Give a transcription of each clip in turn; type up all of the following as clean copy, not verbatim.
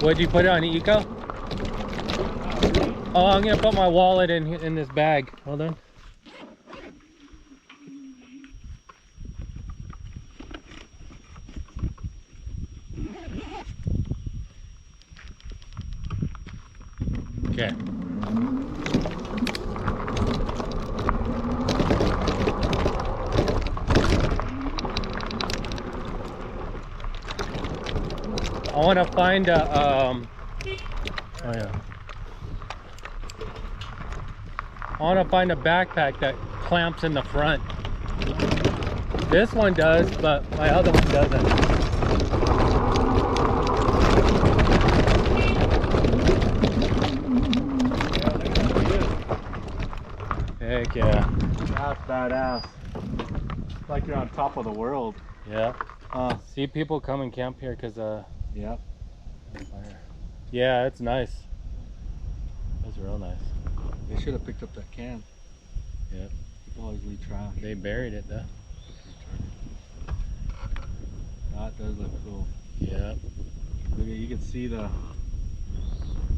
Would you put it on eco? Oh, I'm gonna put my wallet in this bag. Hold on. Okay. I want to find a oh yeah. I want to find a backpack that clamps in the front. This one does, but my other one doesn't. Heck yeah. That's badass. It's like you're on top of the world. Yeah. See, people come and camp here because yeah. Yeah, it's nice. It's real nice. They should have picked up that can. Yeah. People always leave trash. They buried it though. That does look cool. Yeah. Look at, you can see the...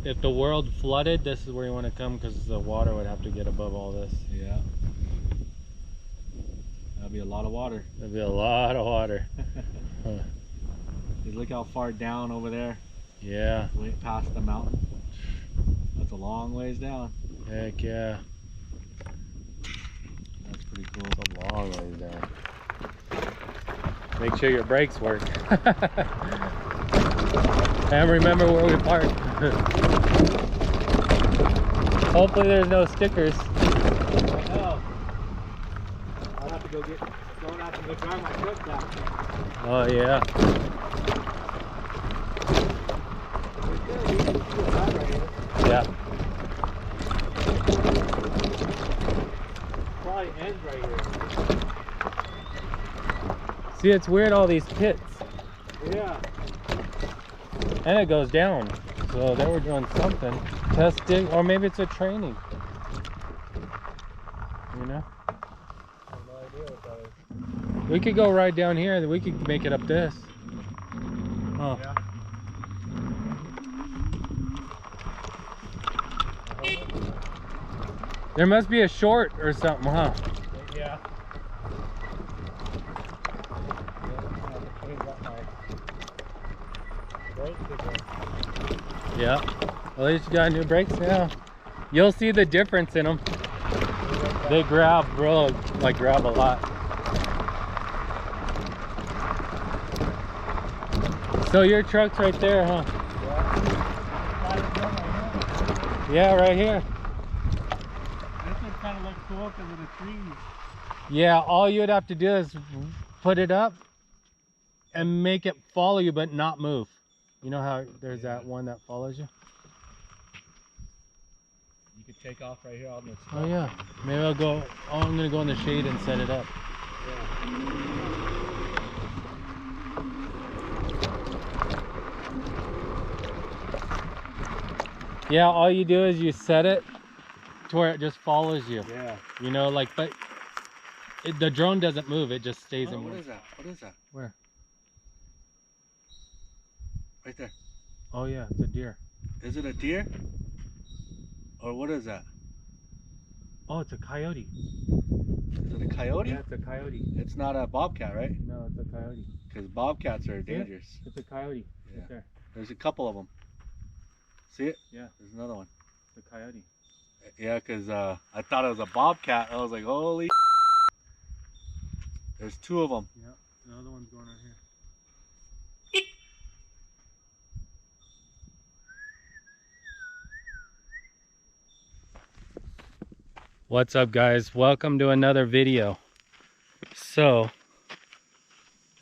If the world flooded, this is where you want to come because the water would have to get above all this. Yeah. That'd be a lot of water. That'd be a lot of water. Huh. Look how far down over there. Yeah. Way past the mountain. That's a long ways down. Heck yeah. That's pretty cool. It's a long ways down. Make sure your brakes work. And remember where we parked. Hopefully there's no stickers. I'll have to go drive my truck down. Oh yeah. Yeah. Probably ends right here. See, it's weird, all these pits. Yeah. And it goes down. So they were doing something. Testing, or maybe it's a training. You know? I have no idea what that is. We could go right down here and we could make it up this. Huh. Yeah. There must be a short or something, huh? Yeah. Yeah. At least you got new brakes now. You'll see the difference in them. They grab, bro, like grab a lot. So your truck's right there, huh? Yeah, right here. This one kind of looks cool because of the trees. Yeah, all you would have to do is put it up and make it follow you but not move. You know how there's that one that follows you? You could take off right here on this. Oh yeah. Maybe I'll go, oh, I'm gonna go in the shade and set it up. Yeah, all you do is you set it to where it just follows you. Yeah. You know, like, but the drone doesn't move, it just stays in. What is that? What is that? Where? Right there. Oh yeah, it's a deer. Is it a deer? Or what is that? Oh, it's a coyote. Is it a coyote? Yeah, it's a coyote. It's not a bobcat, right? No, it's a coyote. Because bobcats are dangerous. It's a coyote. Yeah. Right there. There's a couple of them. See it? Yeah. There's another one. It's a coyote. Yeah, because I thought it was a bobcat. I was like, holy. There's two of them. Yeah, the other one's going right here. What's up, guys? Welcome to another video. So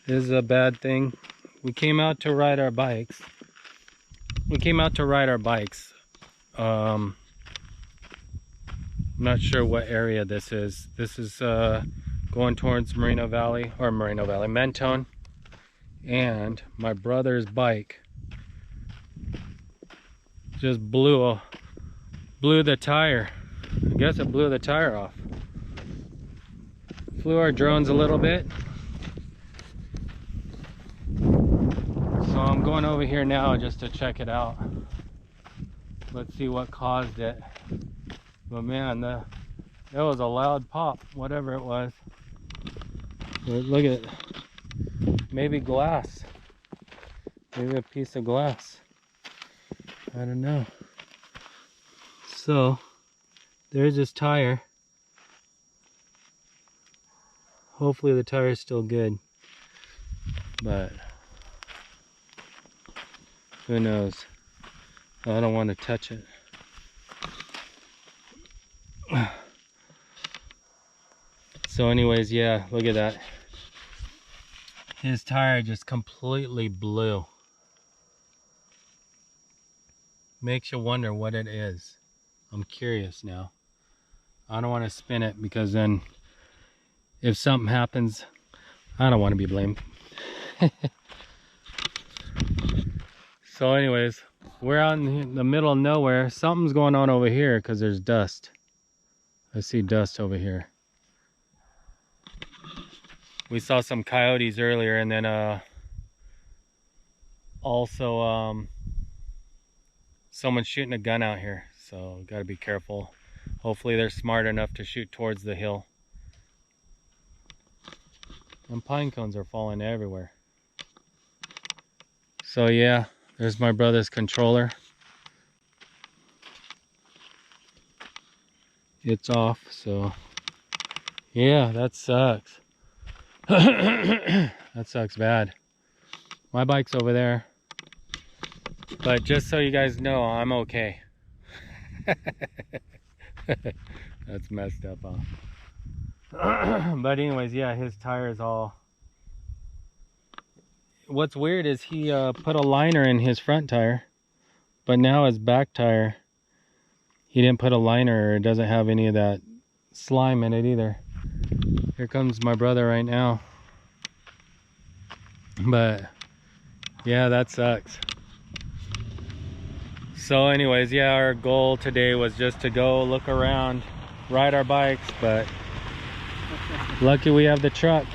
this is a bad thing. We came out to ride our bikes. I'm not sure what area this is. This is going towards Mentone, and my brother's bike just blew the tire. I guess it blew the tire off. Flew our drones a little bit. So I'm going over here now just to check it out. Let's see what caused it. But man, that was a loud pop, whatever it was. But look at, maybe glass. Maybe a piece of glass. I don't know. So, there's this tire. Hopefully the tire is still good. But who knows? I don't want to touch it. So anyways, yeah, look at that. His tire just completely blew. Makes you wonder what it is. I'm curious now. I don't want to spin it because then if something happens, I don't want to be blamed. So anyways, we're out in the middle of nowhere. Something's going on over here because there's dust. I see dust over here. We saw some coyotes earlier, and then also someone's shooting a gun out here, so gotta be careful. Hopefully they're smart enough to shoot towards the hill. And pine cones are falling everywhere. So yeah, there's my brother's controller. It's off, so yeah, that sucks. That sucks bad. My bike's over there. But just so you guys know, I'm okay. That's messed up, huh? But anyways, yeah, his tire is all... What's weird is he put a liner in his front tire, but now his back tire, he didn't put a liner, or it doesn't have any of that slime in it either. Here comes my brother right now. But yeah, that sucks. So anyways, yeah, our goal today was just to go look around, ride our bikes, but lucky we have the truck.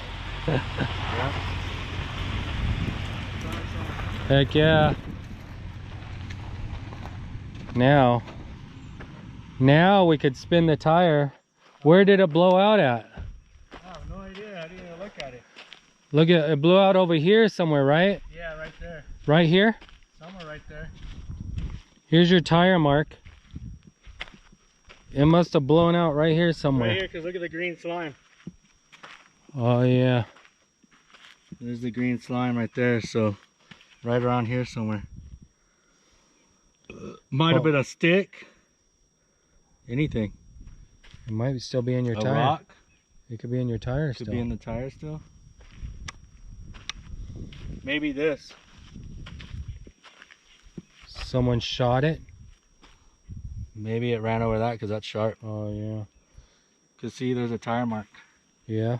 Heck yeah. Now we could spin the tire. Where did it blow out at? I have no idea. I didn't even look at it. Look at it, blew out over here somewhere, right? Yeah, right there. Right here? Somewhere right there. Here's your tire mark. It must have blown out right here somewhere. Right here, because look at the green slime. Oh yeah. There's the green slime right there, so right around here somewhere. Might have been a stick. Anything. It might still be in your tire. A rock. It could be in your tire still. Could be in the tire still. Maybe this. Someone shot it. Maybe it ran over that because that's sharp. Oh yeah. Cause see, there's a tire mark. Yeah.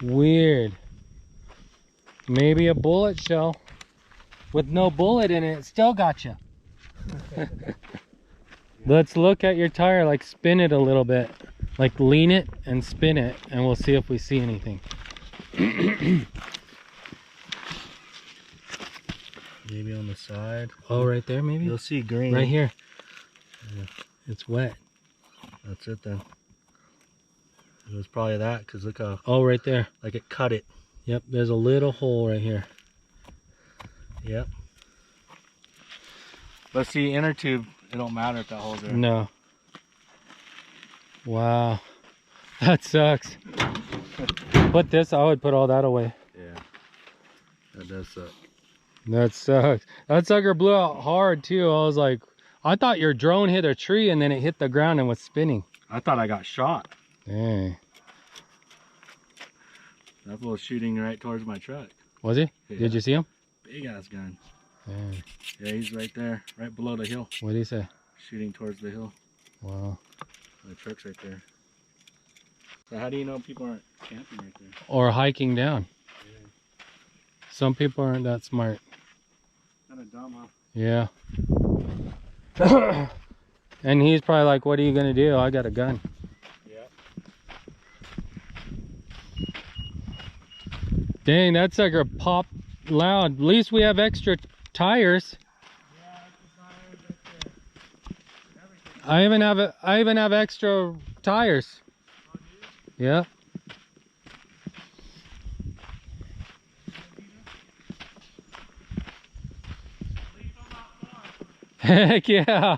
Weird. Maybe a bullet shell with no bullet in it. Still got you. Let's look at your tire, like spin it a little bit, like lean it and spin it, and we'll see if we see anything. Maybe on the side. Oh, right there maybe? You'll see green. Right here. Yeah. It's wet. That's it then. It was probably that, because look how... Oh, right there. Like it cut it. Yep, there's a little hole right here. Yep. But see, inner tube, it don't matter if that hole's there. No. Wow. That sucks. Put this, I would put all that away. Yeah. That does suck. That sucks. That sucker blew out hard too. I was like, I thought your drone hit a tree and then it hit the ground and was spinning. I thought I got shot. Dang. That was shooting right towards my truck. Was he? Yeah. Did you see him? Big ass gun. Dang. Yeah, he's right there, right below the hill. What did he say? Shooting towards the hill. Wow. The truck's right there. So how do you know people aren't camping right there? Or hiking down. Yeah. Some people aren't that smart. Kind of dumb, huh? Yeah. And he's probably like, what are you gonna do? I got a gun. Yeah. Dang, that sucker popped loud. At least we have extra tires. I even have extra tires. Yeah. Heck yeah.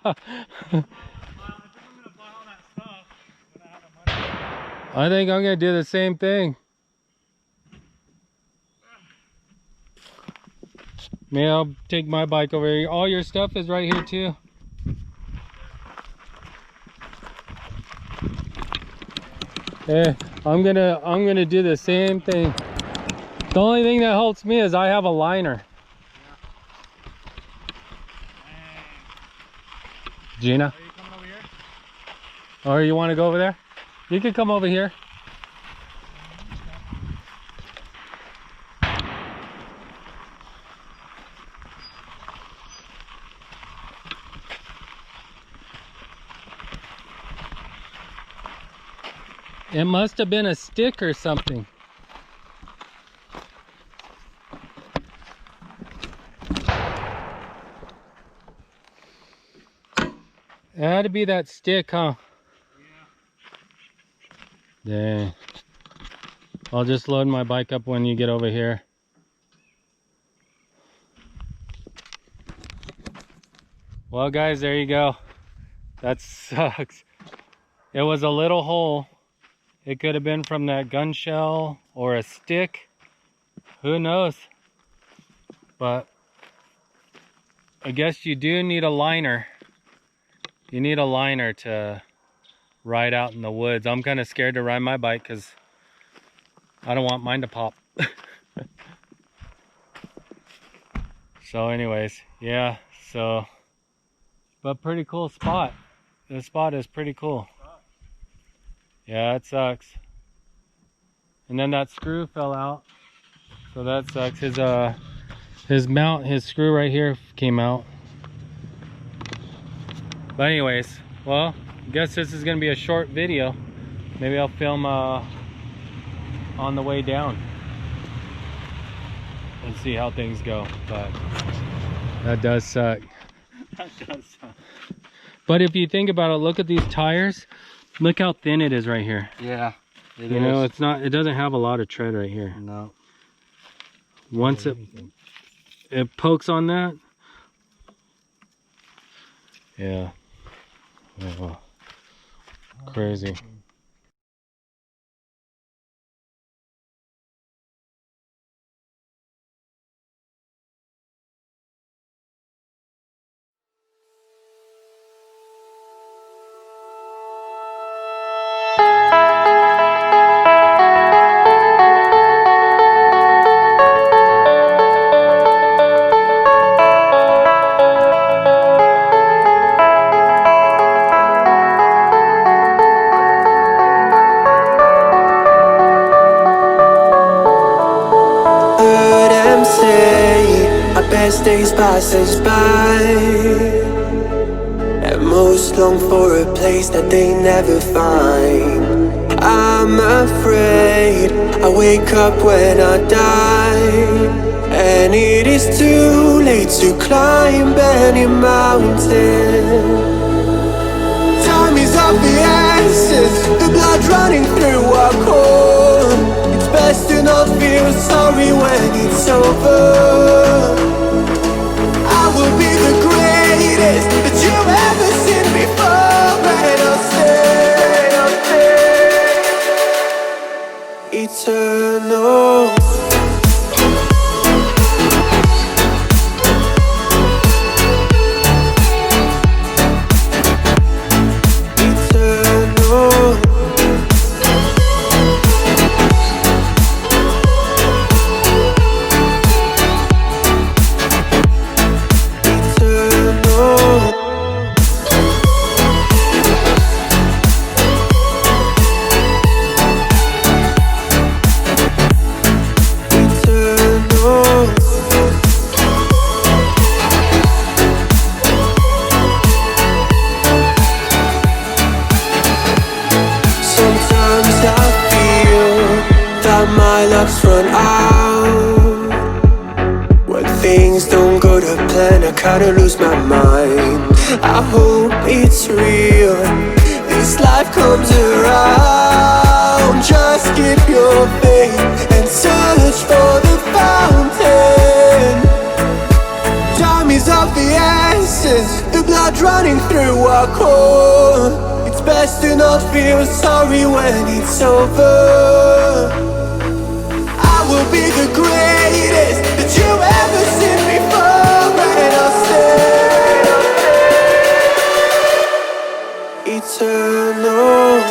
I think I'm gonna do the same thing. Maybe I'll take my bike over here. All your stuff is right here too. Yeah, I'm gonna do the same thing. The only thing that helps me is I have a liner. Gina? Are you coming over here? Or you want to go over there? You can come over here. It must have been a stick or something. It had to be that stick, huh? Yeah. Dang. I'll just load my bike up when you get over here. Well, guys, there you go. That sucks. It was a little hole. It could have been from that gun shell or a stick. Who knows? But I guess you do need a liner. You need a liner to ride out in the woods. I'm kind of scared to ride my bike because I don't want mine to pop. So anyways, yeah, so, but pretty cool spot. This spot is pretty cool. Yeah, it sucks. And then that screw fell out, so that sucks. His screw right here came out. But anyways, well, I guess this is gonna be a short video. Maybe I'll film on the way down and see how things go. But that does suck. That does suck. But if you think about it, look at these tires. Look how thin it is right here. Yeah, it you know, it's not. It doesn't have a lot of tread right here. No. Once it pokes on that. Yeah. Oh, crazy. Best days passes by, and most long for a place that they never find. I'm afraid I wake up when I die, and it is too late to climb any mountain. Time is of the essence, the blood running through our core. It's best to not feel sorry when it's over. I will be the greatest that you've ever seen before, and I'll stay eternal. My luck's run out, when I kinda lose my mind. I hope it's real, this life comes around. Just keep your faith and search for the fountain. Time is of the essence, the blood running through our core. It's best to not feel sorry when it's over. I will be the greatest that you ever seen before, and I'll stay eternal.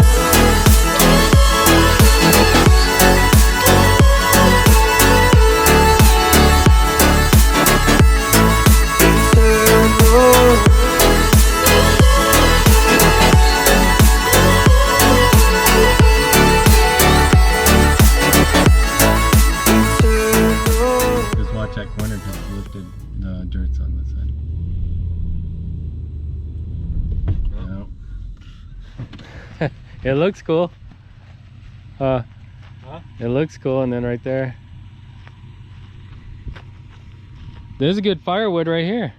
That corner just lifted the dirts on this side. Yep. It looks cool. It looks cool, and then right there. There's a good firewood right here.